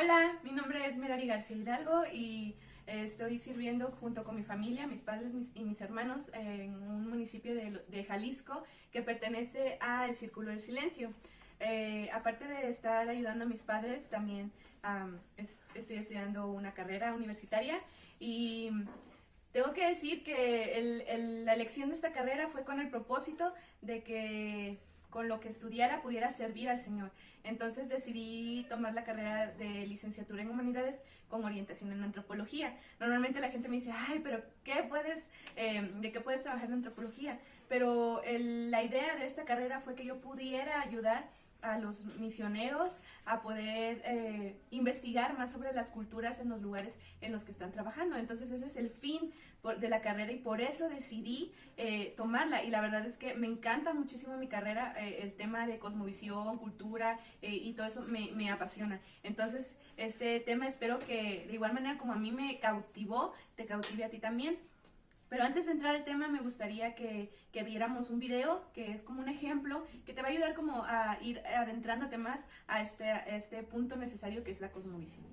Hola, mi nombre es Merari García Hidalgo y estoy sirviendo junto con mi familia, mis padres y mis hermanos en un municipio de Jalisco que pertenece al Círculo del Silencio. Aparte de estar ayudando a mis padres, también estoy estudiando una carrera universitaria y tengo que decir que la elección de esta carrera fue con el propósito de que con lo que estudiara pudiera servir al Señor. Entonces decidí tomar la carrera de licenciatura en humanidades con orientación en antropología. Normalmente la gente me dice, ay, pero ¿de qué puedes trabajar en antropología? Pero la idea de esta carrera fue que yo pudiera ayudar a los misioneros a poder investigar más sobre las culturas en los lugares en los que están trabajando. Entonces ese es el fin de la carrera y por eso decidí tomarla. Y la verdad es que me encanta muchísimo mi carrera, el tema de cosmovisión, cultura y todo eso me apasiona. Entonces este tema espero que de igual manera como a mí me cautivó, te cautive a ti también. Pero antes de entrar al tema me gustaría que viéramos un video que es como un ejemplo que te va a ayudar como a ir adentrándote más a este punto necesario que es la cosmovisión.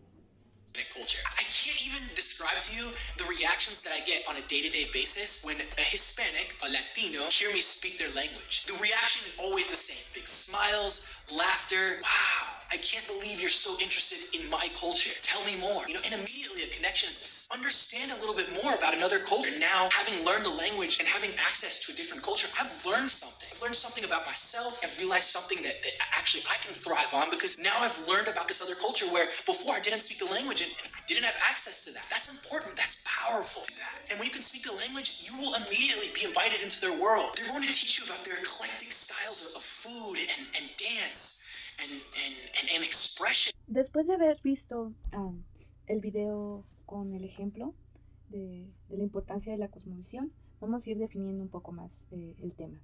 Culture. I can't even describe to you the reactions that I get on a day-to-day basis when a Hispanic, a Latino, hear me speak their language. The reaction is always the same. Big smiles, laughter. Wow, I can't believe you're so interested in my culture. Tell me more. And immediately a connection is understand a little bit more about another culture. Now, having learned the language and having access to a different culture, I've learned something. I've learned something about myself. I've realized something that actually I can thrive on because now I've learned about this other culture where before I didn't speak the language and I didn't have access to that. That's important. That's powerful. And when you can speak the language, you will immediately be invited into their world. They're going to teach you about their eclectic styles of food and dance and expression. Después de haber visto el video con el ejemplo de la importancia de la cosmovisión, vamos a ir definiendo un poco más el tema.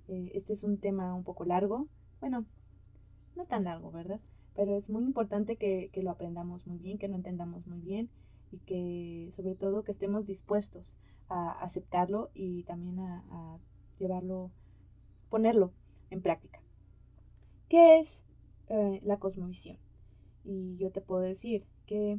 Este es un tema un poco largo, bueno, no tan largo, ¿verdad? Pero es muy importante que lo aprendamos muy bien, que lo entendamos muy bien y que sobre todo que estemos dispuestos a aceptarlo y también a llevarlo, ponerlo en práctica. ¿Qué es la cosmovisión? Y yo te puedo decir que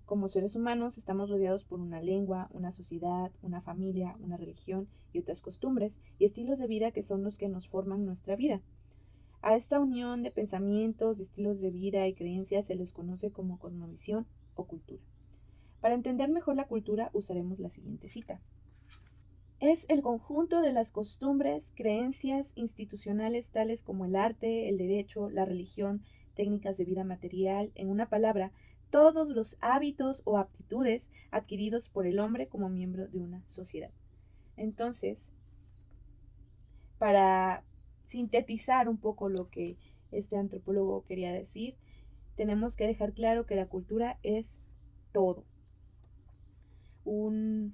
como seres humanos estamos rodeados por una lengua, una sociedad, una familia, una religión y otras costumbres y estilos de vida que son los que nos forman nuestra vida. A esta unión de pensamientos, estilos de vida y creencias se les conoce como cosmovisión o cultura. Para entender mejor la cultura usaremos la siguiente cita. Es el conjunto de las costumbres, creencias institucionales tales como el arte, el derecho, la religión, técnicas de vida material, en una palabra, todos los hábitos o aptitudes adquiridos por el hombre como miembro de una sociedad. Entonces, para sintetizar un poco lo que este antropólogo quería decir, tenemos que dejar claro que la cultura es todo. Un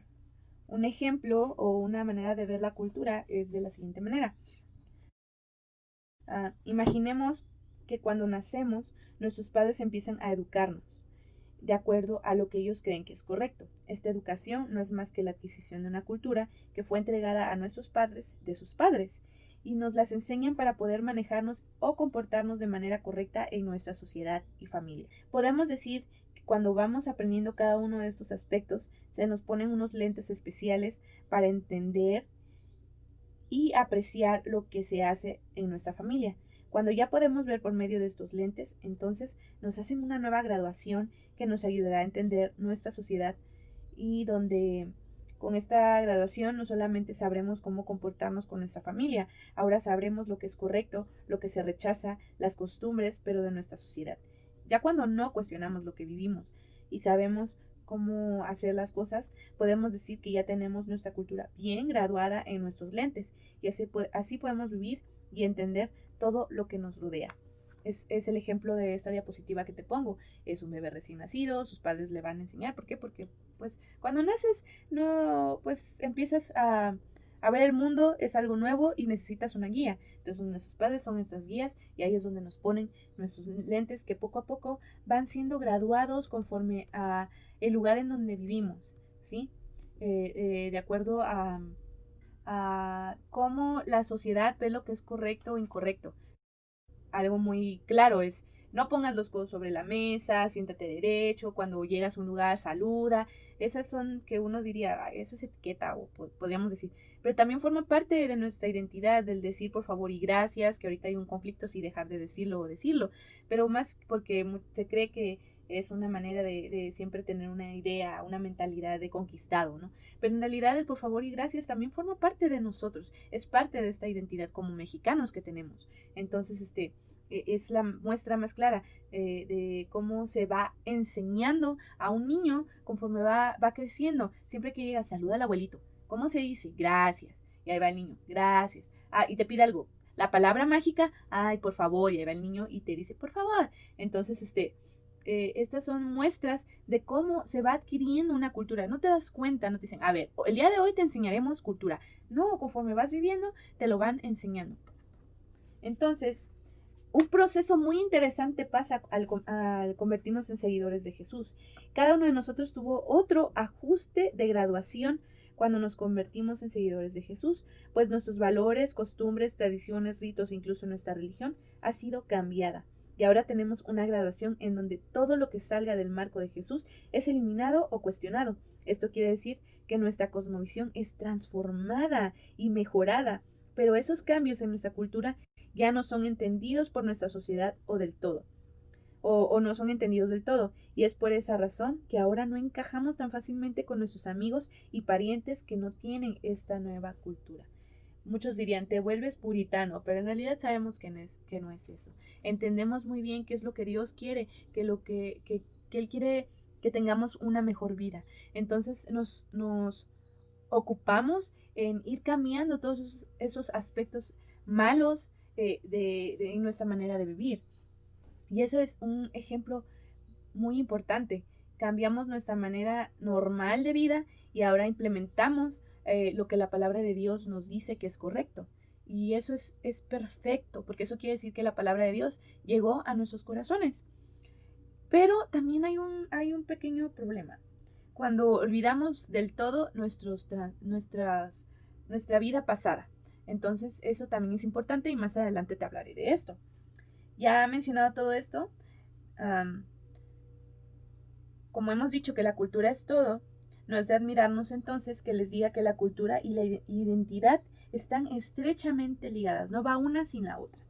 ejemplo o una manera de ver la cultura es de la siguiente manera. Imaginemos que cuando nacemos, nuestros padres empiezan a educarnos de acuerdo a lo que ellos creen que es correcto. Esta educación no es más que la adquisición de una cultura que fue entregada a nuestros padres de sus padres y nos las enseñan para poder manejarnos o comportarnos de manera correcta en nuestra sociedad y familia. Podemos decir que cuando vamos aprendiendo cada uno de estos aspectos, se nos ponen unos lentes especiales para entender y apreciar lo que se hace en nuestra familia. Cuando ya podemos ver por medio de estos lentes, entonces nos hacen una nueva graduación que nos ayudará a entender nuestra sociedad y donde con esta graduación no solamente sabremos cómo comportarnos con nuestra familia, ahora sabremos lo que es correcto, lo que se rechaza, las costumbres, pero de nuestra sociedad. Ya cuando no cuestionamos lo que vivimos y sabemos cómo hacer las cosas, podemos decir que ya tenemos nuestra cultura bien graduada en nuestros lentes y así podemos vivir y entender todo lo que nos rodea. Es el ejemplo de esta diapositiva que te pongo. Es un bebé recién nacido, sus padres le van a enseñar. ¿Por qué? Porque pues cuando naces no pues empiezas a ver el mundo, es algo nuevo y necesitas una guía. Entonces nuestros padres son nuestras guías y ahí es donde nos ponen nuestros lentes que poco a poco van siendo graduados conforme a el lugar en donde vivimos, ¿sí? De acuerdo a cómo la sociedad ve lo que es correcto o incorrecto. Algo muy claro es no pongas los codos sobre la mesa, siéntate derecho, cuando llegas a un lugar saluda. Esas son que uno diría, eso es etiqueta, o podríamos decir. Pero también forma parte de nuestra identidad, del decir por favor y gracias, que ahorita hay un conflicto si dejar de decirlo o decirlo. Pero más porque se cree que es una manera de siempre tener una idea, una mentalidad de conquistado, ¿no? Pero en realidad el por favor y gracias también forma parte de nosotros, es parte de esta identidad como mexicanos que tenemos. Entonces, es la muestra más clara de cómo se va enseñando a un niño conforme va creciendo. Siempre que llega, saluda al abuelito. ¿Cómo se dice? Gracias. Y ahí va el niño, gracias. Ah, y te pide algo. La palabra mágica, ay, por favor. Y ahí va el niño y te dice, por favor. Entonces, estas son muestras de cómo se va adquiriendo una cultura. No te das cuenta, no te dicen, a ver, el día de hoy te enseñaremos cultura. No, conforme vas viviendo, te lo van enseñando. Entonces, un proceso muy interesante pasa al convertirnos en seguidores de Jesús. Cada uno de nosotros tuvo otro ajuste de graduación cuando nos convertimos en seguidores de Jesús, pues nuestros valores, costumbres, tradiciones, ritos, incluso nuestra religión, ha sido cambiada. Y ahora tenemos una graduación en donde todo lo que salga del marco de Jesús es eliminado o cuestionado. Esto quiere decir que nuestra cosmovisión es transformada y mejorada, pero esos cambios en nuestra cultura ya no son entendidos por nuestra sociedad o del todo, o no son entendidos del todo, y es por esa razón que ahora no encajamos tan fácilmente con nuestros amigos y parientes que no tienen esta nueva cultura. Muchos dirían, te vuelves puritano, pero en realidad sabemos que no es eso. Entendemos muy bien qué es lo que Dios quiere, que Él quiere que tengamos una mejor vida. Entonces nos ocupamos en ir cambiando todos esos aspectos malos en nuestra manera de vivir. Y eso es un ejemplo muy importante. Cambiamos nuestra manera normal de vida y ahora implementamos lo que la palabra de Dios nos dice que es correcto. Y eso es perfecto, porque eso quiere decir que la palabra de Dios llegó a nuestros corazones. Pero también hay un pequeño problema. Cuando olvidamos del todo nuestra vida pasada. Entonces eso también es importante y más adelante te hablaré de esto. Ya mencionado todo esto, como hemos dicho que la cultura es todo, no es de admirarnos entonces que les diga que la cultura y la identidad están estrechamente ligadas, no va una sin la otra.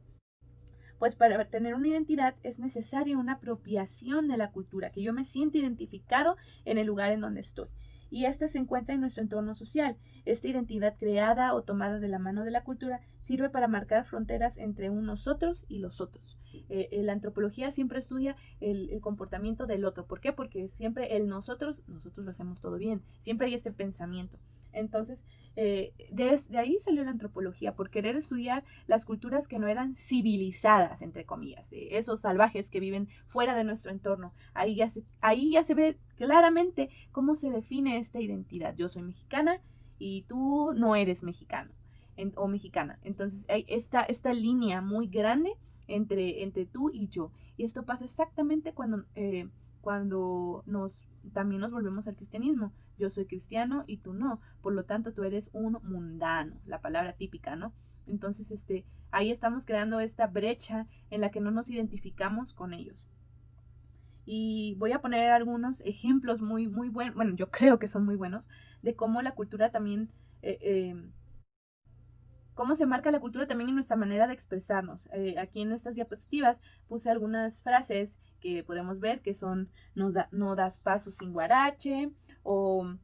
Pues para tener una identidad es necesaria una apropiación de la cultura, que yo me sienta identificado en el lugar en donde estoy. Y esta se encuentra en nuestro entorno social. Esta identidad creada o tomada de la mano de la cultura sirve para marcar fronteras entre nosotros y los otros. La antropología siempre estudia el comportamiento del otro. ¿Por qué? Porque siempre nosotros lo hacemos todo bien. Siempre hay este pensamiento. Entonces, de ahí salió la antropología, por querer estudiar las culturas que no eran civilizadas, entre comillas, esos salvajes que viven fuera de nuestro entorno. Ahí ya se ve claramente cómo se define esta identidad. Yo soy mexicana y tú no eres mexicano o mexicana. Entonces hay esta línea muy grande entre tú y yo. Y esto pasa exactamente cuando también nos volvemos al cristianismo. Yo soy cristiano y tú no, por lo tanto tú eres un mundano, la palabra típica, ¿no? Entonces, ahí estamos creando esta brecha en la que no nos identificamos con ellos. Y voy a poner algunos ejemplos muy, muy buenos, bueno, yo creo que son muy buenos, de cómo la cultura también, cómo se marca la cultura también en nuestra manera de expresarnos. Aquí en estas diapositivas puse algunas frases que podemos ver que son no das paso sin guarache, o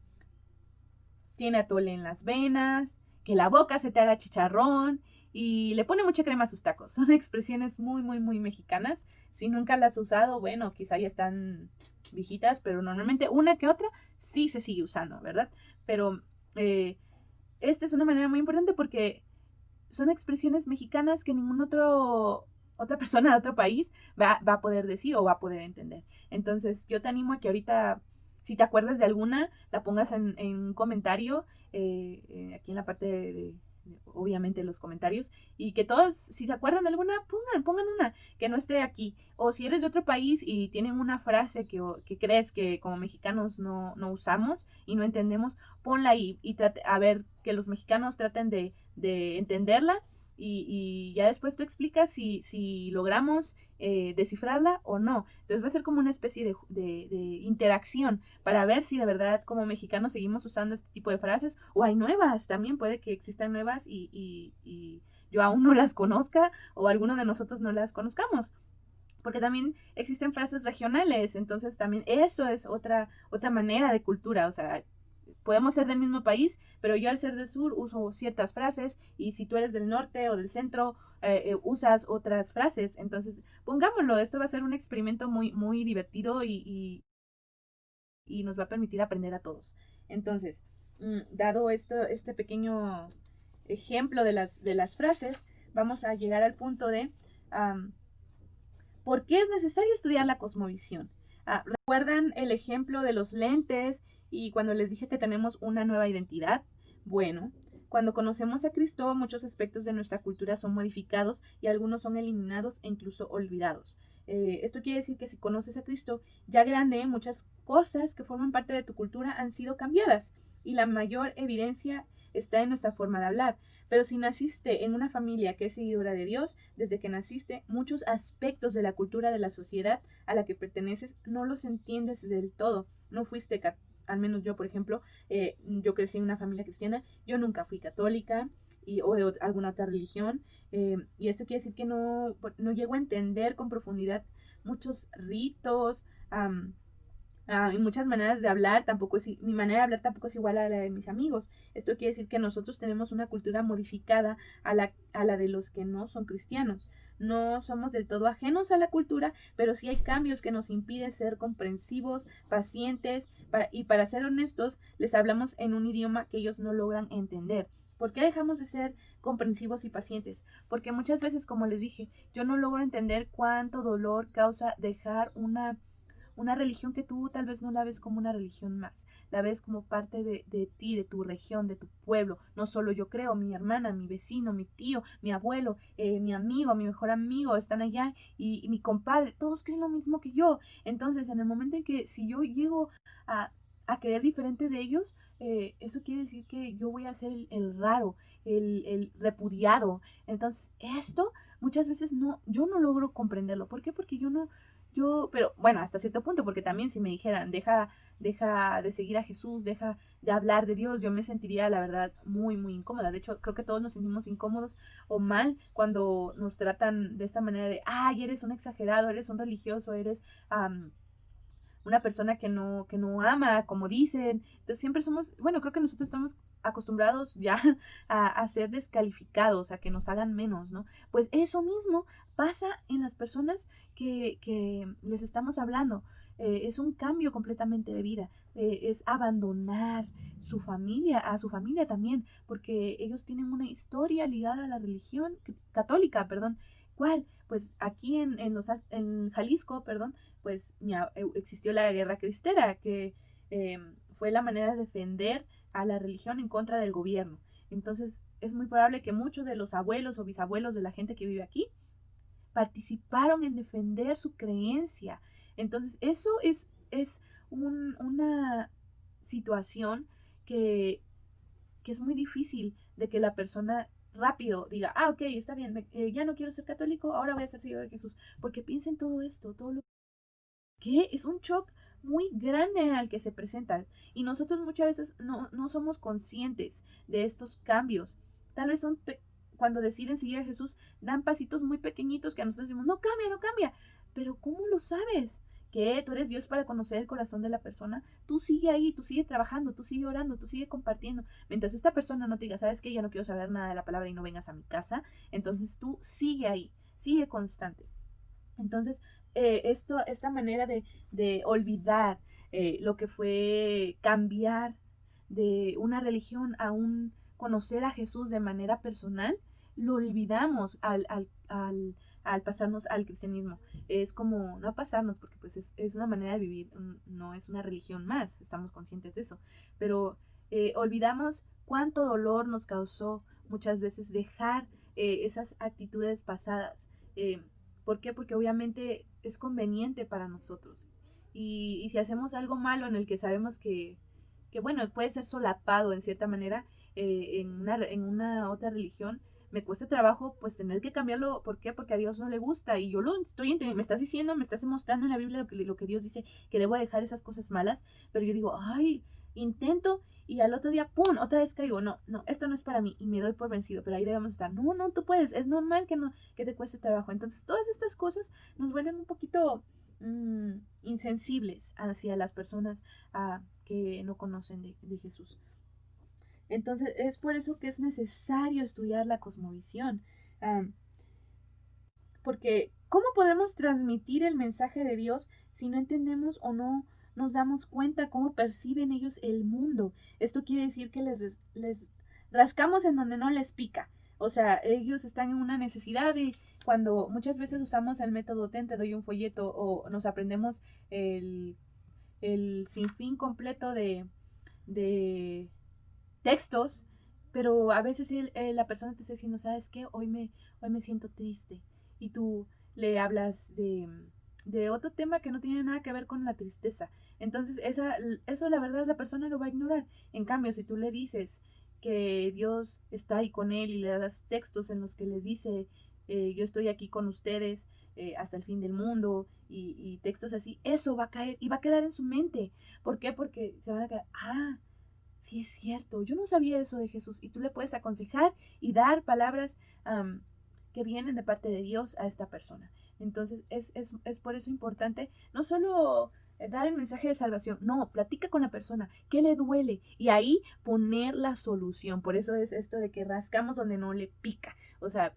tiene atole en las venas, que la boca se te haga chicharrón, y le pone mucha crema a sus tacos. Son expresiones muy, muy, muy mexicanas. Si nunca las has usado, bueno, quizá ya están viejitas, pero normalmente una que otra sí se sigue usando, ¿verdad? Pero esta es una manera muy importante porque son expresiones mexicanas que otra persona de otro país va a poder decir o va a poder entender. Entonces, yo te animo a que ahorita, si te acuerdas de alguna, la pongas en un comentario, aquí en la parte de obviamente los comentarios, y que todos, si se acuerdan de alguna, pongan una que no esté aquí. O si eres de otro país y tienen una frase que crees que como mexicanos no usamos y no entendemos, ponla ahí y trate, a ver, que los mexicanos traten de entenderla y ya después tú explicas si logramos descifrarla o no. Entonces va a ser como una especie de interacción para ver si de verdad como mexicanos seguimos usando este tipo de frases o hay nuevas, también puede que existan nuevas y yo aún no las conozca o alguno de nosotros no las conozcamos. Porque también existen frases regionales, entonces también eso es otra manera de cultura, o sea, podemos ser del mismo país, pero yo al ser del sur uso ciertas frases y si tú eres del norte o del centro usas otras frases. Entonces, pongámoslo, esto va a ser un experimento muy divertido y nos va a permitir aprender a todos. Entonces, dado este pequeño ejemplo de las frases, vamos a llegar al punto de ¿por qué es necesario estudiar la cosmovisión? ¿Recuerdan el ejemplo de los lentes y cuando les dije que tenemos una nueva identidad? Bueno, cuando conocemos a Cristo, muchos aspectos de nuestra cultura son modificados y algunos son eliminados e incluso olvidados. Esto quiere decir que si conoces a Cristo ya grande, muchas cosas que forman parte de tu cultura han sido cambiadas y la mayor evidencia está en nuestra forma de hablar. Pero si naciste en una familia que es seguidora de Dios, desde que naciste, muchos aspectos de la cultura de la sociedad a la que perteneces no los entiendes del todo. No fuiste, al menos yo, por ejemplo, yo crecí en una familia cristiana, yo nunca fui católica o de alguna otra religión, y esto quiere decir que no llego a entender con profundidad muchos ritos, y muchas maneras de hablar, mi manera de hablar tampoco es igual a la de mis amigos. Esto quiere decir que nosotros tenemos una cultura modificada a la de los que no son cristianos. No somos del todo ajenos a la cultura, pero sí hay cambios que nos impiden ser comprensivos, pacientes, y para ser honestos, les hablamos en un idioma que ellos no logran entender. ¿Por qué dejamos de ser comprensivos y pacientes? Porque muchas veces, como les dije, yo no logro entender cuánto dolor causa dejar una religión que tú tal vez no la ves como una religión más, la ves como parte de ti, de tu región, de tu pueblo. No solo yo creo, mi hermana, mi vecino, mi tío, mi abuelo, mi amigo, mi mejor amigo están allá y mi compadre, todos creen lo mismo que yo. Entonces, en el momento en que si yo llego a, a creer diferente de ellos, eso quiere decir que yo voy a ser el raro, el repudiado. Entonces, esto muchas veces yo no logro comprenderlo. ¿Por qué? Porque pero bueno, hasta cierto punto, porque también si me dijeran, deja de seguir a Jesús, deja de hablar de Dios, yo me sentiría, la verdad, muy incómoda. De hecho, creo que todos nos sentimos incómodos o mal cuando nos tratan de esta manera de, ay, eres un exagerado, eres un religioso, eres una persona que no ama, como dicen. Entonces siempre bueno, creo que nosotros estamos acostumbrados ya a ser descalificados, a que nos hagan menos, ¿no? Pues eso mismo pasa en las personas que les estamos hablando. Es un cambio completamente de vida, es abandonar a su familia también, porque ellos tienen una historia ligada a la religión católica, perdón. ¿Cuál? Pues aquí en Jalisco, perdón, pues existió la guerra cristera, que fue la manera de defender a la religión en contra del gobierno. Entonces, es muy probable que muchos de los abuelos o bisabuelos de la gente que vive aquí participaron en defender su creencia. Entonces, eso es una situación que, que es muy difícil de que la persona rápido diga, ok, está bien, ya no quiero ser católico, ahora voy a ser seguidor de Jesús, porque piensa en todo esto, todo lo que es un shock muy grande al que se presenta y nosotros muchas veces no somos conscientes de estos cambios. Tal vez cuando deciden seguir a Jesús dan pasitos muy pequeñitos que a nosotros decimos, no cambia, no cambia, pero ¿cómo lo sabes? Que tú eres Dios para conocer el corazón de la persona, tú sigue ahí, tú sigue trabajando, tú sigue orando, tú sigue compartiendo. Mientras esta persona no te diga, ¿sabes qué? Ya no quiero saber nada de la palabra y no vengas a mi casa, entonces tú sigue ahí, sigue constante. Entonces, esta manera de olvidar lo que fue cambiar de una religión a un conocer a Jesús de manera personal, lo olvidamos al pasarnos al cristianismo. Es como, no pasarnos, porque pues es una manera de vivir, no es una religión más, estamos conscientes de eso, pero olvidamos cuánto dolor nos causó muchas veces dejar esas actitudes pasadas. ¿Por qué? Porque obviamente es conveniente para nosotros. Y si hacemos algo malo en el que sabemos bueno, puede ser solapado en cierta manera en una otra religión, me cuesta trabajo pues tener que cambiarlo. ¿Por qué? Porque a Dios no le gusta y yo lo estoy entendiendo. Me estás diciendo, me estás mostrando en la Biblia lo que Dios dice, que debo dejar esas cosas malas, pero yo digo, ay, intento y al otro día, ¡pum!, otra vez caigo, no, esto no es para mí y me doy por vencido, pero ahí debemos estar, no, tú puedes, es normal que te cueste trabajo. Entonces todas estas cosas nos vuelven un poquito insensibles hacia las personas que no conocen de Jesús. Entonces es por eso que es necesario estudiar la cosmovisión, porque ¿cómo podemos transmitir el mensaje de Dios si no entendemos o no nos damos cuenta cómo perciben ellos el mundo? Esto quiere decir que les rascamos en donde no les pica. O sea, ellos están en una necesidad y cuando muchas veces usamos el método te doy un folleto o nos aprendemos el sinfín completo de textos, pero a veces la persona te está diciendo, ¿sabes qué? Hoy me siento triste. Y tú le hablas de otro tema que no tiene nada que ver con la tristeza. Entonces, eso la verdad la persona lo va a ignorar. En cambio, si tú le dices que Dios está ahí con él y le das textos en los que le dice, yo estoy aquí con ustedes hasta el fin del mundo y textos así, eso va a caer y va a quedar en su mente. ¿Por qué? Porque se van a quedar, sí es cierto, yo no sabía eso de Jesús. Y tú le puedes aconsejar y dar palabras que vienen de parte de Dios a esta persona. Entonces es por eso importante no solo dar el mensaje de salvación, no, platica con la persona, qué le duele y ahí poner la solución. Por eso es esto de que rascamos donde no le pica. O sea,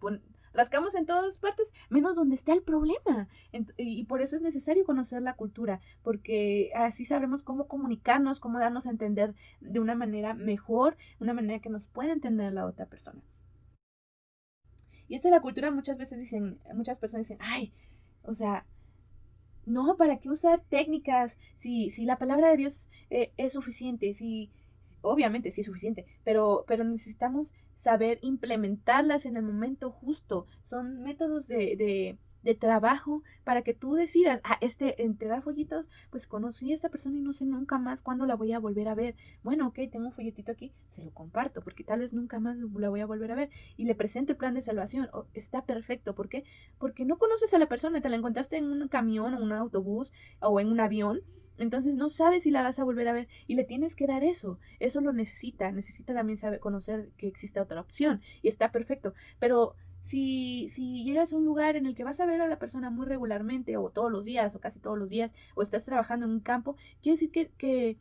rascamos en todas partes, menos donde está el problema. Y por eso es necesario conocer la cultura, porque así sabremos cómo comunicarnos, cómo darnos a entender de una manera mejor, una manera que nos pueda entender la otra persona. Y esto de la cultura muchas personas dicen, ay, o sea, no, ¿para qué usar técnicas? Si la palabra de Dios es suficiente, obviamente sí es suficiente, pero necesitamos saber implementarlas en el momento justo. Son métodos de trabajo para que tú decidas, entregar folletos, pues conocí a esta persona y no sé nunca más cuándo la voy a volver a ver. Bueno, ok, tengo un folletito aquí, se lo comparto, porque tal vez nunca más la voy a volver a ver. Y le presento el plan de salvación. Está perfecto. ¿Por qué? Porque no conoces a la persona, te la encontraste en un camión o un autobús o en un avión. Entonces no sabes si la vas a volver a ver y le tienes que dar eso. Eso lo necesita también saber conocer que existe otra opción y está perfecto. Pero si llegas a un lugar en el que vas a ver a la persona muy regularmente o todos los días o casi todos los días o estás trabajando en un campo, quiere decir que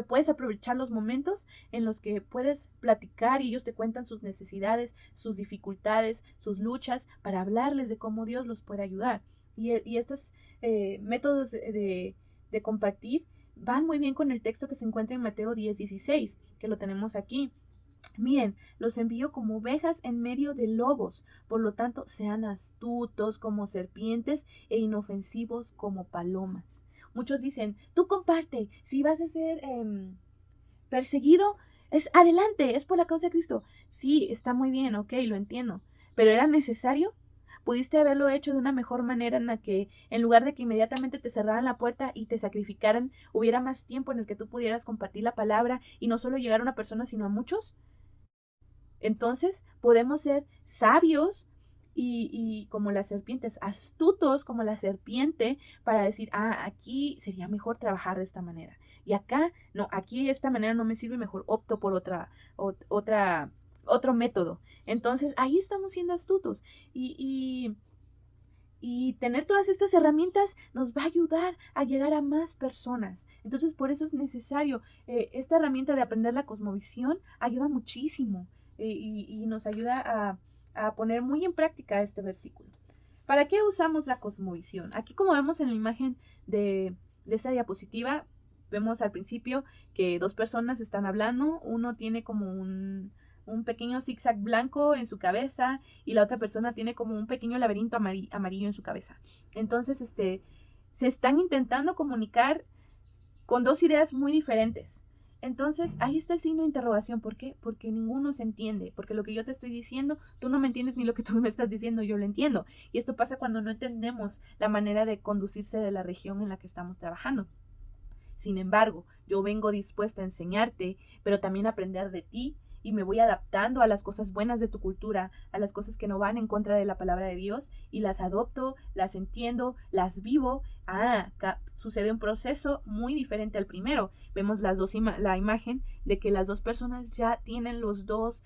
puedes aprovechar los momentos en los que puedes platicar y ellos te cuentan sus necesidades, sus dificultades, sus luchas, para hablarles de cómo Dios los puede ayudar. Y estos métodos de compartir van muy bien con el texto que se encuentra en Mateo 10:16, que lo tenemos aquí. Miren, los envío como ovejas en medio de lobos, por lo tanto sean astutos como serpientes e inofensivos como palomas. Muchos dicen, tú comparte, si vas a ser perseguido, es adelante, es por la causa de Cristo. Sí, está muy bien, ok, lo entiendo, pero ¿era necesario? Pudiste haberlo hecho de una mejor manera en la que, en lugar de que inmediatamente te cerraran la puerta y te sacrificaran, hubiera más tiempo en el que tú pudieras compartir la palabra y no solo llegar a una persona, sino a muchos. Entonces podemos ser sabios y como las serpientes, astutos como la serpiente para decir, aquí sería mejor trabajar de esta manera. Y acá, no, aquí de esta manera no me sirve, mejor opto por otro método. Entonces ahí estamos siendo astutos y tener todas estas herramientas nos va a ayudar a llegar a más personas. Entonces, por eso es necesario. Esta herramienta de aprender la cosmovisión ayuda muchísimo y nos ayuda a poner muy en práctica este versículo. ¿Para qué usamos la cosmovisión? Aquí, como vemos en la imagen de esta diapositiva, vemos al principio que dos personas están hablando. Uno tiene como un pequeño zigzag blanco en su cabeza y la otra persona tiene como un pequeño laberinto amarillo en su cabeza. Entonces, se están intentando comunicar con dos ideas muy diferentes. Entonces, ahí está el signo de interrogación. ¿Por qué? Porque ninguno se entiende. Porque lo que yo te estoy diciendo, tú no me entiendes, ni lo que tú me estás diciendo, yo lo entiendo. Y esto pasa cuando no entendemos la manera de conducirse de la región en la que estamos trabajando. Sin embargo, yo vengo dispuesta a enseñarte, pero también a aprender de ti y me voy adaptando a las cosas buenas de tu cultura, a las cosas que no van en contra de la palabra de Dios, y las adopto, las entiendo, las vivo, sucede un proceso muy diferente al primero. Vemos la imagen de que las dos personas ya tienen los dos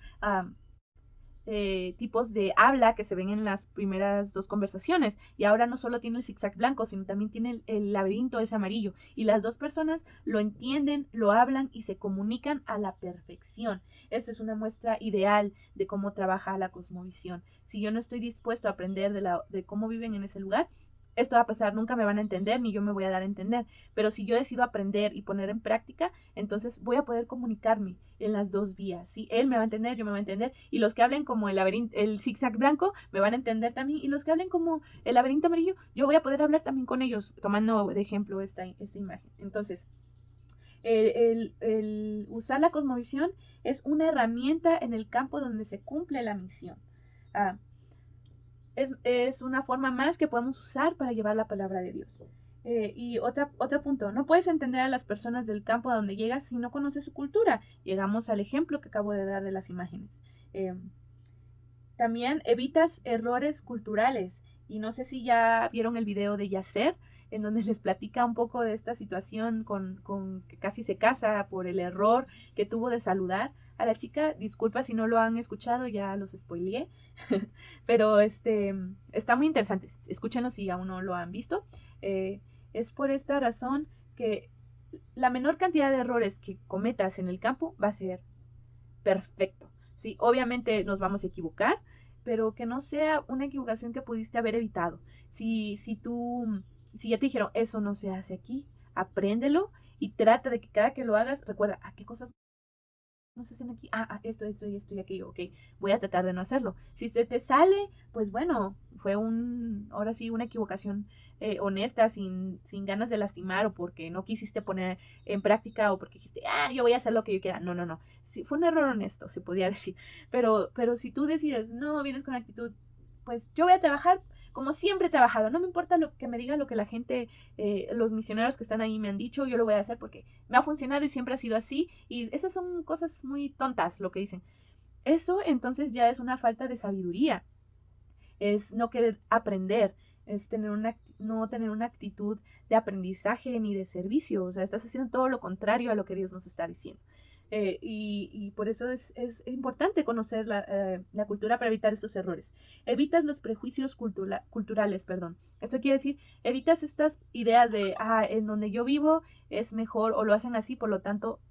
tipos de habla que se ven en las primeras dos conversaciones, y ahora no solo tiene el zigzag blanco, sino también tiene el laberinto ese amarillo, y las dos personas lo entienden, lo hablan y se comunican a la perfección. Esto es una muestra ideal de cómo trabaja la cosmovisión. Si yo no estoy dispuesto a aprender de cómo viven en ese lugar, esto va a pasar, nunca me van a entender ni yo me voy a dar a entender. Pero si yo decido aprender y poner en práctica, entonces voy a poder comunicarme en las dos vías, ¿sí? Él me va a entender, yo me voy a entender, y los que hablen como el laberinto, el zigzag blanco, me van a entender también, y los que hablen como el laberinto amarillo, yo voy a poder hablar también con ellos, tomando de ejemplo esta imagen. Entonces, el usar la cosmovisión es una herramienta en el campo donde se cumple la misión. Es una forma más que podemos usar para llevar la palabra de Dios. Y otro punto, no puedes entender a las personas del campo a donde llegas si no conoces su cultura. Llegamos al ejemplo que acabo de dar de las imágenes. También evitas errores culturales. Y no sé si ya vieron el video de Yasser, en donde les platica un poco de esta situación con que casi se casa por el error que tuvo de saludar a la chica. Disculpa si no lo han escuchado, ya los spoileé. Pero está muy interesante. Escúchenlo si aún no lo han visto. Es por esta razón que la menor cantidad de errores que cometas en el campo va a ser perfecto. Sí, obviamente nos vamos a equivocar, pero que no sea una equivocación que pudiste haber evitado. Si ya te dijeron, eso no se hace aquí, apréndelo y trata de que cada que lo hagas, recuerda, qué cosas no se hacen aquí, esto y aquello, ok, voy a tratar de no hacerlo. Si se te sale, pues bueno, fue ahora sí, una equivocación honesta, sin ganas de lastimar, o porque no quisiste poner en práctica, o porque dijiste, yo voy a hacer lo que yo quiera. No. Sí, fue un error honesto, se podía decir. Pero si tú decides, no, vienes con actitud, pues yo voy a trabajar como siempre he trabajado, no me importa lo que me diga, lo que la gente, los misioneros que están ahí me han dicho, yo lo voy a hacer porque me ha funcionado y siempre ha sido así, y esas son cosas muy tontas lo que dicen. Eso entonces ya es una falta de sabiduría, es no querer aprender, es no tener una actitud de aprendizaje ni de servicio, o sea, estás haciendo todo lo contrario a lo que Dios nos está diciendo. Y por eso es importante conocer la cultura para evitar estos errores. Evitas los prejuicios culturales, perdón. Esto quiere decir, evitas estas ideas de, en donde yo vivo es mejor, o lo hacen así, por lo tanto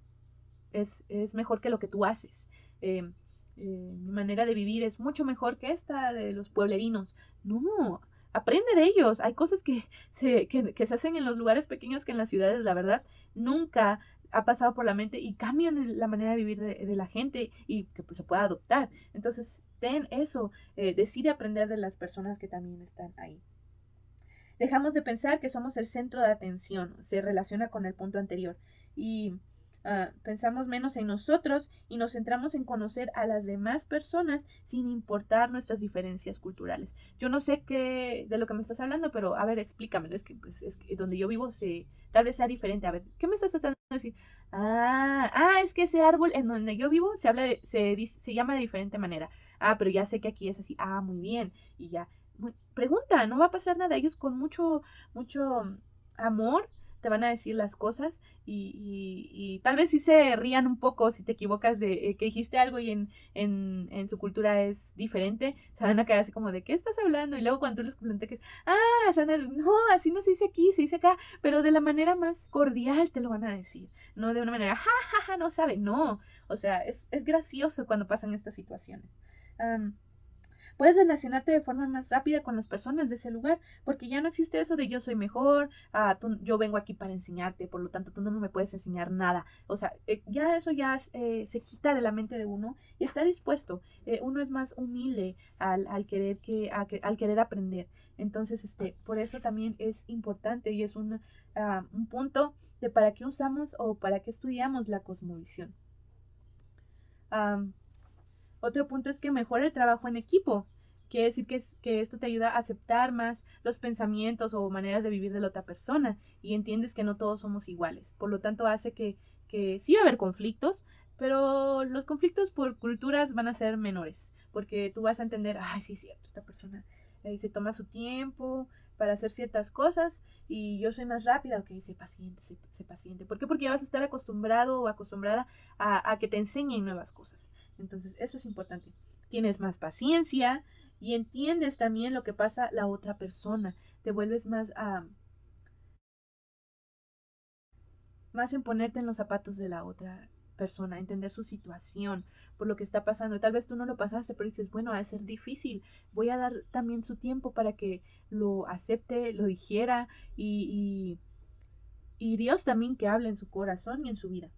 es mejor que lo que tú haces. Mi manera de vivir es mucho mejor que esta de los pueblerinos. No, aprende de ellos. Hay cosas que se hacen en los lugares pequeños que en las ciudades, la verdad, nunca ha pasado por la mente, y cambian la manera de vivir de la gente, y que pues, se pueda adoptar. Entonces, ten eso, decide aprender de las personas que también están ahí. Dejamos de pensar que somos el centro de atención, se relaciona con el punto anterior, y pensamos menos en nosotros y nos centramos en conocer a las demás personas sin importar nuestras diferencias culturales. Yo no sé de lo que me estás hablando, pero a ver, explícamelo. Es que donde yo vivo tal vez sea diferente. A ver, ¿qué me estás tratando de decir? Es que ese árbol en donde yo vivo se llama de diferente manera. Pero ya sé que aquí es así. Muy bien. Y ya. Pregunta, no va a pasar nada. Ellos con mucho amor te van a decir las cosas, y tal vez sí se rían un poco si te equivocas de que dijiste algo y en su cultura es diferente. Se van a quedar así como, ¿de qué estás hablando? Y luego cuando tú les comentas no, así no se dice aquí, se dice acá, pero de la manera más cordial te lo van a decir, no de una manera, no sabe, no. O sea, es gracioso cuando pasan estas situaciones. Puedes relacionarte de forma más rápida con las personas de ese lugar, porque ya no existe eso de yo soy mejor, yo vengo aquí para enseñarte, por lo tanto tú no me puedes enseñar nada. O sea, ya eso ya se quita de la mente de uno y está dispuesto. Uno es más humilde al querer aprender. Entonces, por eso también es importante, y es un punto de para qué usamos o para qué estudiamos la cosmovisión. Otro punto es que mejora el trabajo en equipo. Quiere decir que esto te ayuda a aceptar más los pensamientos o maneras de vivir de la otra persona, y entiendes que no todos somos iguales. Por lo tanto, hace que sí va a haber conflictos, pero los conflictos por culturas van a ser menores, porque tú vas a entender, ay, sí es cierto, esta persona se toma su tiempo para hacer ciertas cosas y yo soy más rápida, ok, sé paciente, sé paciente. ¿Por qué? Porque ya vas a estar acostumbrado o acostumbrada a que te enseñen nuevas cosas. Entonces, eso es importante. Tienes más paciencia y entiendes también lo que pasa la otra persona. Te vuelves más en ponerte en los zapatos de la otra persona, entender su situación, por lo que está pasando. Tal vez tú no lo pasaste, pero dices, bueno, ha de ser difícil. Voy a dar también su tiempo para que lo acepte, lo dijera y Dios también que hable en su corazón y en su vida.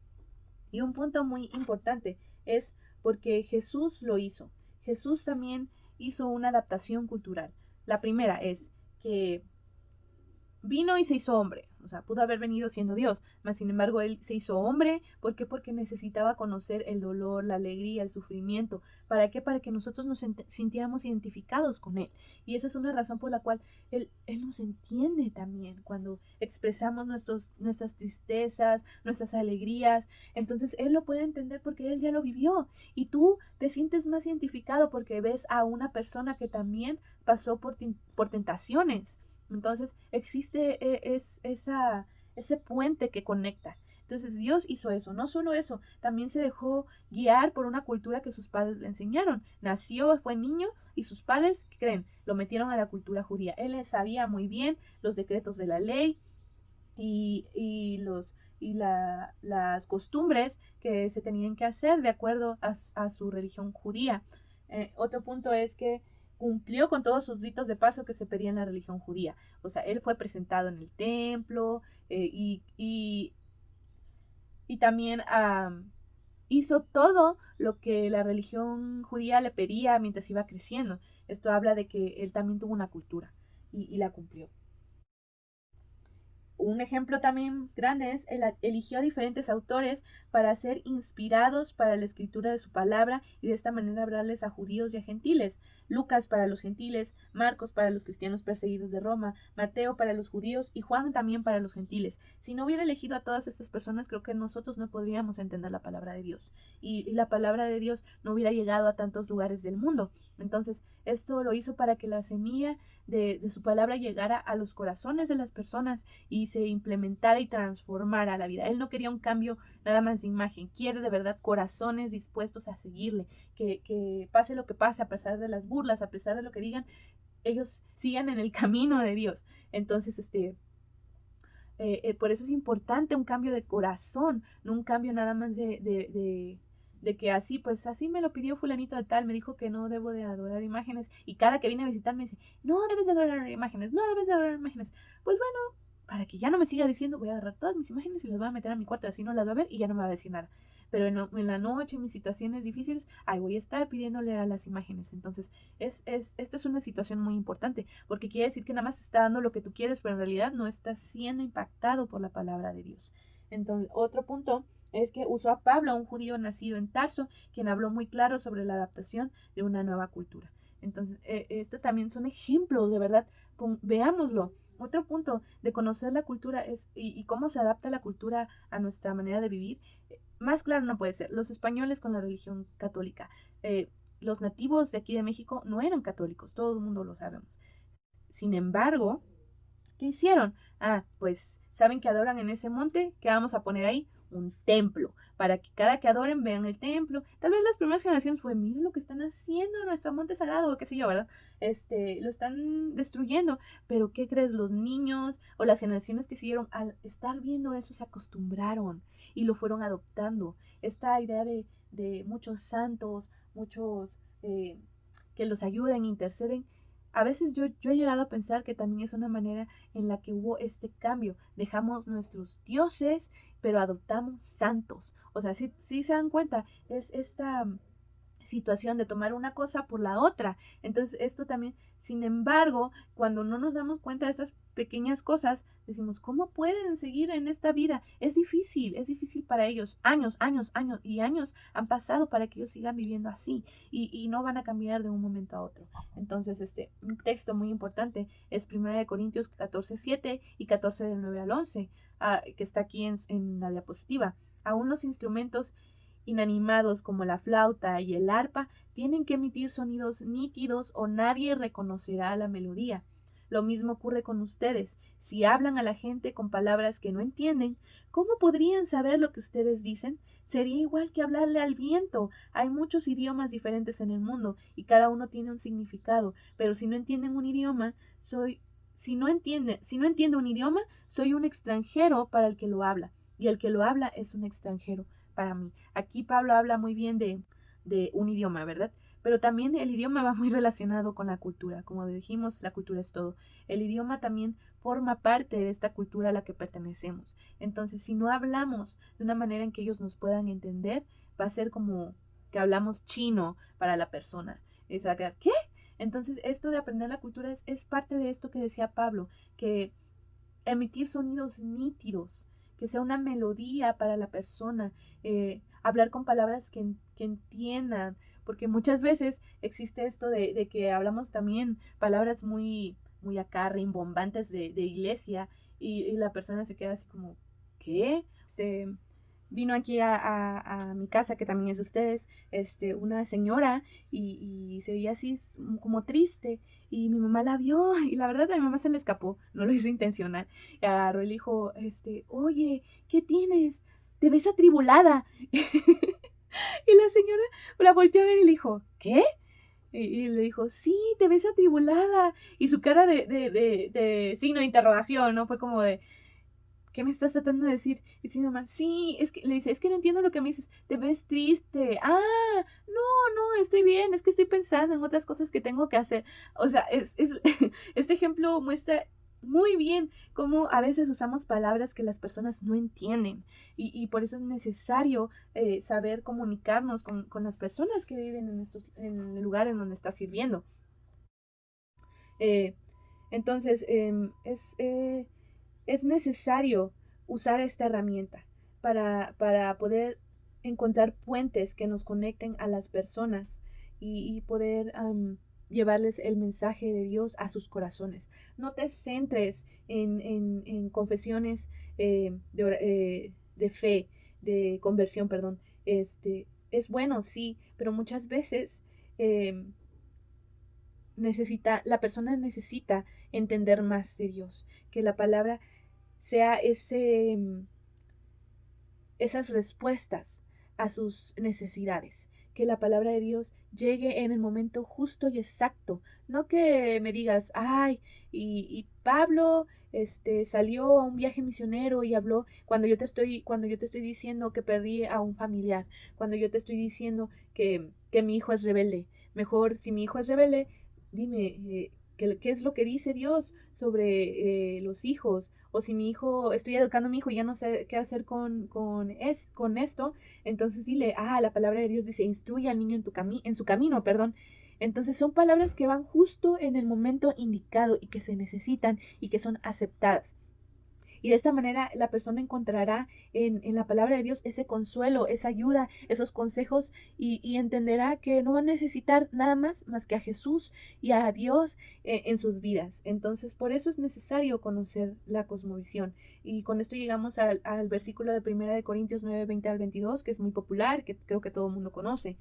Y un punto muy importante es porque Jesús lo hizo. Jesús también hizo una adaptación cultural. La primera es que vino y se hizo hombre. O sea, pudo haber venido siendo Dios, mas sin embargo él se hizo hombre. ¿Por qué? Porque necesitaba conocer el dolor, la alegría, el sufrimiento. ¿Para qué? Para que nosotros nos sintiéramos identificados con él. Y esa es una razón por la cual él nos entiende también cuando expresamos nuestras tristezas, nuestras alegrías. Entonces él lo puede entender porque él ya lo vivió. Y tú te sientes más identificado porque ves a una persona que también pasó por tentaciones. Entonces existe ese puente que conecta. Entonces Dios hizo eso. No solo eso, también se dejó guiar por una cultura que sus padres le enseñaron. Nació, fue niño y sus padres, ¿qué creen? Lo metieron a la cultura judía. Él sabía muy bien los decretos de la ley y las costumbres que se tenían que hacer de acuerdo a su religión judía. Otro punto es que cumplió con todos sus ritos de paso que se pedían en la religión judía. O sea, él fue presentado en el templo y también hizo todo lo que la religión judía le pedía mientras iba creciendo. Esto habla de que él también tuvo una cultura y la cumplió. Un ejemplo también grande es eligió a diferentes autores para ser inspirados para la escritura de su palabra y de esta manera hablarles a judíos y a gentiles. Lucas para los gentiles, Marcos para los cristianos perseguidos de Roma, Mateo para los judíos y Juan también para los gentiles. Si no hubiera elegido a todas estas personas, creo que nosotros no podríamos entender la palabra de Dios y la palabra de Dios no hubiera llegado a tantos lugares del mundo. Entonces, esto lo hizo para que la semilla de su palabra llegara a los corazones de las personas y se implementara y transformara la vida. Él no quería un cambio nada más de imagen, quiere de verdad corazones dispuestos a seguirle, que pase lo que pase, a pesar de las burlas, a pesar de lo que digan, ellos sigan en el camino de Dios. Entonces, por eso es importante un cambio de corazón, no un cambio nada más de que así, pues así me lo pidió fulanito de tal, me dijo que no debo de adorar imágenes y cada que viene a visitarme me dice, no debes de adorar imágenes, no debes de adorar imágenes. Pues bueno, para que ya no me siga diciendo, voy a agarrar todas mis imágenes y las voy a meter a mi cuarto, así no las va a ver y ya no me va a decir nada. Pero en la noche, en mis situaciones difíciles, ahí voy a estar pidiéndole a las imágenes. Entonces, esto es una situación muy importante, porque quiere decir que nada más está dando lo que tú quieres, pero en realidad no está siendo impactado por la palabra de Dios. Entonces, otro punto es que usó a Pablo, un judío nacido en Tarso, quien habló muy claro sobre la adaptación de una nueva cultura. Entonces, estos también son ejemplos, de verdad, veámoslo. Otro punto de conocer la cultura es y cómo se adapta la cultura a nuestra manera de vivir. Más claro no puede ser. Los españoles con la religión católica. Los nativos de aquí de México no eran católicos, todo el mundo lo sabemos. Sin embargo, ¿qué hicieron? Ah, pues saben que adoran en ese monte, ¿qué vamos a poner ahí? Un templo, para que cada que adoren vean el templo. Tal vez las primeras generaciones fue, miren lo que están haciendo en nuestro monte sagrado, o qué sé yo, ¿verdad? Lo están destruyendo. Pero ¿qué crees? Los niños o las generaciones que siguieron, al estar viendo eso, se acostumbraron y lo fueron adoptando. Esta idea de muchos santos, muchos que los ayuden, interceden, a veces yo he llegado a pensar que también es una manera en la que hubo este cambio. Dejamos nuestros dioses, pero adoptamos santos. O sea, si se dan cuenta, es esta situación de tomar una cosa por la otra. Entonces, esto también, sin embargo, cuando no nos damos cuenta de estas pequeñas cosas, decimos, ¿cómo pueden seguir en esta vida? Es difícil para ellos. Años y años han pasado para que ellos sigan viviendo así y no van a cambiar de un momento a otro. Entonces, un texto muy importante es 1 Corintios 14:7 y 14 del 9 al 11, que está aquí en la diapositiva. Aún los instrumentos inanimados como la flauta y el arpa tienen que emitir sonidos nítidos o nadie reconocerá la melodía. Lo mismo ocurre con ustedes. Si hablan a la gente con palabras que no entienden, ¿cómo podrían saber lo que ustedes dicen? Sería igual que hablarle al viento. Hay muchos idiomas diferentes en el mundo y cada uno tiene un significado, pero si no entienden un idioma, si no entiende un idioma, soy un extranjero para el que lo habla, y el que lo habla es un extranjero para mí. Aquí Pablo habla muy bien de un idioma, ¿verdad? Pero también el idioma va muy relacionado con la cultura. Como dijimos, la cultura es todo. El idioma también forma parte de esta cultura a la que pertenecemos. Entonces, si no hablamos de una manera en que ellos nos puedan entender, va a ser como que hablamos chino para la persona. Es acá, ¿qué? Entonces, esto de aprender la cultura es parte de esto que decía Pablo, que emitir sonidos nítidos, que sea una melodía para la persona, hablar con palabras que entiendan, porque muchas veces existe esto de que hablamos también palabras muy acá, rimbombantes de iglesia, y la persona se queda así como, ¿qué? Vino aquí a mi casa, que también es de ustedes, una señora y se veía así como triste y mi mamá la vio y la verdad a mi mamá se le escapó, no lo hizo intencional. Y agarró y le dijo, oye, ¿qué tienes? Te ves atribulada. Y la señora la volteó a ver y le dijo, ¿qué? Y le dijo, sí, te ves atribulada. Y su cara de signo de interrogación, ¿no? Fue como de, ¿qué me estás tratando de decir? Y dice mi mamá, sí, es que, le dice, es que no entiendo lo que me dices, te ves triste. Ah, no, estoy bien, es que estoy pensando en otras cosas que tengo que hacer. O sea, este ejemplo muestra muy bien cómo a veces usamos palabras que las personas no entienden. Y por eso es necesario saber comunicarnos con las personas que viven en el lugar en donde está sirviendo. Eh, entonces, es necesario usar esta herramienta para poder encontrar puentes que nos conecten a las personas y poder llevarles el mensaje de Dios a sus corazones. No te centres en confesiones de fe, de conversión, perdón. Es bueno, sí, pero muchas veces eh, la persona necesita entender más de Dios, que la palabra sea esas respuestas a sus necesidades, que la palabra de Dios llegue en el momento justo y exacto, no que me digas, ay, y Pablo salió a un viaje misionero y habló cuando yo te estoy diciendo que perdí a un familiar, cuando yo te estoy diciendo que mi hijo es rebelde. Mejor, si mi hijo es rebelde, dime, ¿qué es lo que dice Dios sobre los hijos? O si mi hijo, estoy educando a mi hijo y ya no sé qué hacer con esto, entonces dile, la palabra de Dios dice, instruye al niño en su camino, perdón. Entonces son palabras que van justo en el momento indicado y que se necesitan y que son aceptadas. Y de esta manera la persona encontrará en la palabra de Dios ese consuelo, esa ayuda, esos consejos y entenderá que no va a necesitar nada más que a Jesús y a Dios en sus vidas. Entonces, por eso es necesario conocer la cosmovisión. Y con esto llegamos al versículo de 1 Corintios 9, 20 al 22, que es muy popular, que creo que todo el mundo conoce.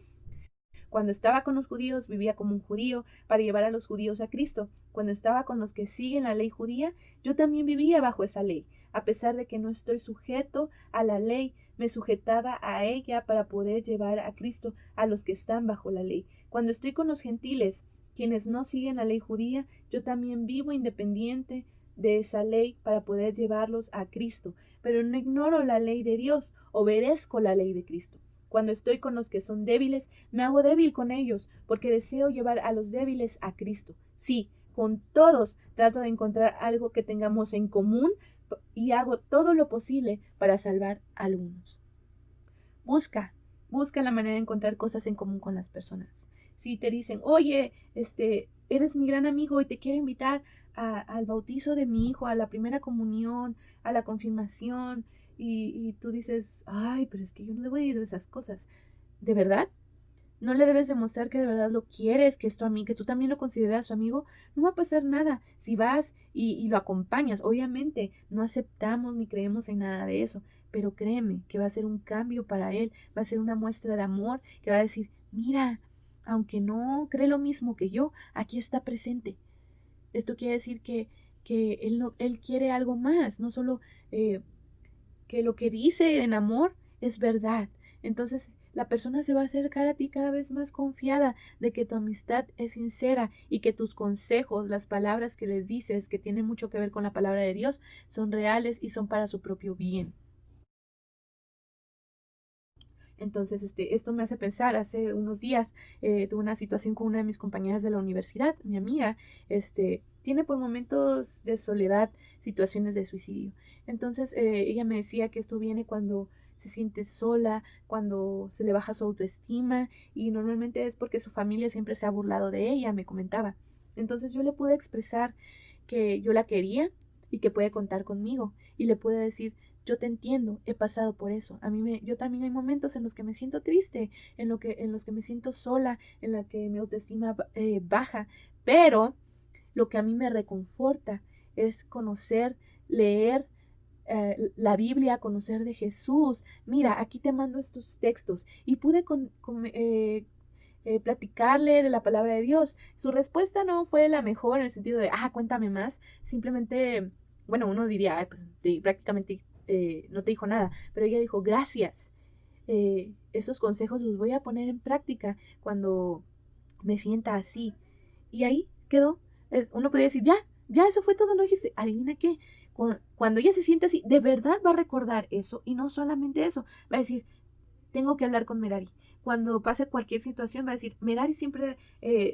Cuando estaba con los judíos, vivía como un judío para llevar a los judíos a Cristo. Cuando estaba con los que siguen la ley judía, yo también vivía bajo esa ley. A pesar de que no estoy sujeto a la ley, me sujetaba a ella para poder llevar a Cristo a los que están bajo la ley. Cuando estoy con los gentiles, quienes no siguen la ley judía, yo también vivo independiente de esa ley para poder llevarlos a Cristo. Pero no ignoro la ley de Dios, obedezco la ley de Cristo. Cuando estoy con los que son débiles, me hago débil con ellos, porque deseo llevar a los débiles a Cristo. Sí, con todos trato de encontrar algo que tengamos en común y hago todo lo posible para salvar a algunos. Busca la manera de encontrar cosas en común con las personas. Si te dicen, oye, eres mi gran amigo y te quiero invitar al bautizo de mi hijo, a la primera comunión, a la confirmación, y tú dices, ay, pero es que yo no debo ir de esas cosas. ¿De verdad? no le debes demostrar que de verdad lo quieres, que es tu amigo, que tú también lo consideras su amigo, no va a pasar nada si vas y lo acompañas. Obviamente no aceptamos ni creemos en nada de eso, pero créeme que va a ser un cambio para él, va a ser una muestra de amor que va a decir, mira, aunque no cree lo mismo que yo, aquí está presente. Esto quiere decir que él quiere algo más, no solo que lo que dice en amor es verdad. Entonces la persona se va a acercar a ti cada vez más confiada de que tu amistad es sincera y que tus consejos, las palabras que les dices, que tienen mucho que ver con la palabra de Dios, son reales y son para su propio bien. Entonces, esto me hace pensar, hace unos días tuve una situación con una de mis compañeras de la universidad, mi amiga, tiene por momentos de soledad situaciones de suicidio. Entonces, ella me decía que esto viene cuando se siente sola, cuando se le baja su autoestima y normalmente es porque su familia siempre se ha burlado de ella, me comentaba. Entonces yo le pude expresar que yo la quería y que puede contar conmigo y le pude decir, yo te entiendo, he pasado por eso. Yo también hay momentos en los que me siento triste, en los que me siento sola, en la que mi autoestima baja, pero lo que a mí me reconforta es conocer, leer la Biblia, conocer de Jesús. Mira, aquí te mando estos textos y pude platicarle de la palabra de Dios. Su respuesta no fue la mejor en el sentido de, cuéntame más. Simplemente, bueno, uno diría, pues prácticamente no te dijo nada, pero ella dijo, gracias. Esos consejos los voy a poner en práctica cuando me sienta así. Y ahí quedó. Uno podría decir, ya, eso fue todo, no dijiste, adivina qué. Cuando ella se siente así, de verdad va a recordar eso y no solamente eso, va a decir, tengo que hablar con Merari. Cuando pase cualquier situación va a decir, Merari siempre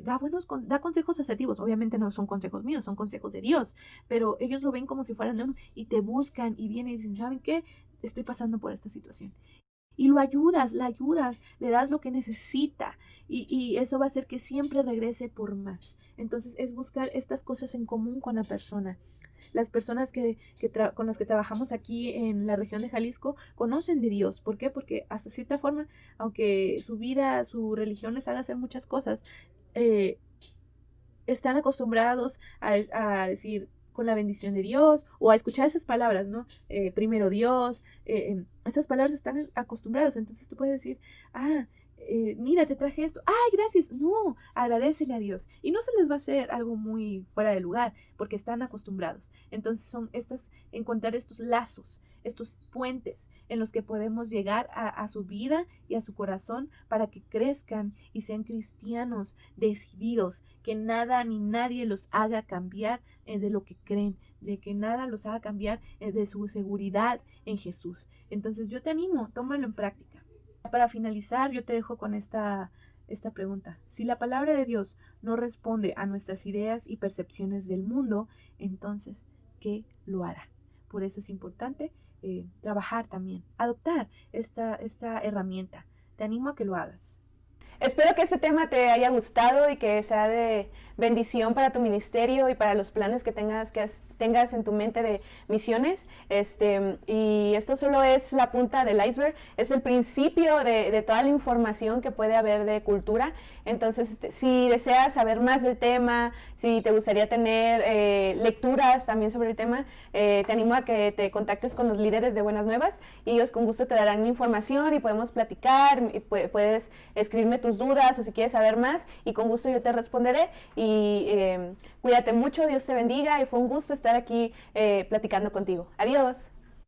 da consejos asertivos. Obviamente no son consejos míos, son consejos de Dios, pero ellos lo ven como si fueran de uno y te buscan y vienen y dicen, ¿saben qué? Estoy pasando por esta situación. Y lo ayudas, la ayudas, le das lo que necesita y eso va a hacer que siempre regrese por más. Entonces es buscar estas cosas en común con la persona. Las personas con las que trabajamos aquí en la región de Jalisco conocen de Dios. ¿Por qué? Porque hasta cierta forma, aunque su vida, su religión les haga hacer muchas cosas, están acostumbrados a decir con la bendición de Dios o a escuchar esas palabras, ¿no? Primero Dios, estas palabras están acostumbrados. Entonces tú puedes decir, mira, te traje esto. ¡Ay, gracias! No, agradécele a Dios. Y no se les va a hacer algo muy fuera de lugar, porque están acostumbrados. Entonces encontrar estos lazos, estos puentes en los que podemos llegar a su vida y a su corazón para que crezcan y sean cristianos decididos, que nada ni nadie los haga cambiar de lo que creen, de que nada los haga cambiar de su seguridad en Jesús. Entonces yo te animo, tómalo en práctica. Para finalizar, yo te dejo con esta pregunta. Si la palabra de Dios no responde a nuestras ideas y percepciones del mundo, entonces, ¿qué lo hará? Por eso es importante trabajar también, adoptar esta herramienta. Te animo a que lo hagas. Espero que este tema te haya gustado y que sea de bendición para tu ministerio y para los planes que tengas en tu mente de misiones. Y esto solo es la punta del iceberg, es el principio de toda la información que puede haber de cultura. Entonces, si deseas saber más del tema, si te gustaría tener lecturas también sobre el tema, te animo a que te contactes con los líderes de Buenas Nuevas y ellos con gusto te darán información y podemos platicar y puedes escribirme tus dudas o si quieres saber más y con gusto yo te responderé. Y cuídate mucho, Dios te bendiga y fue un gusto estar aquí platicando contigo. Adiós.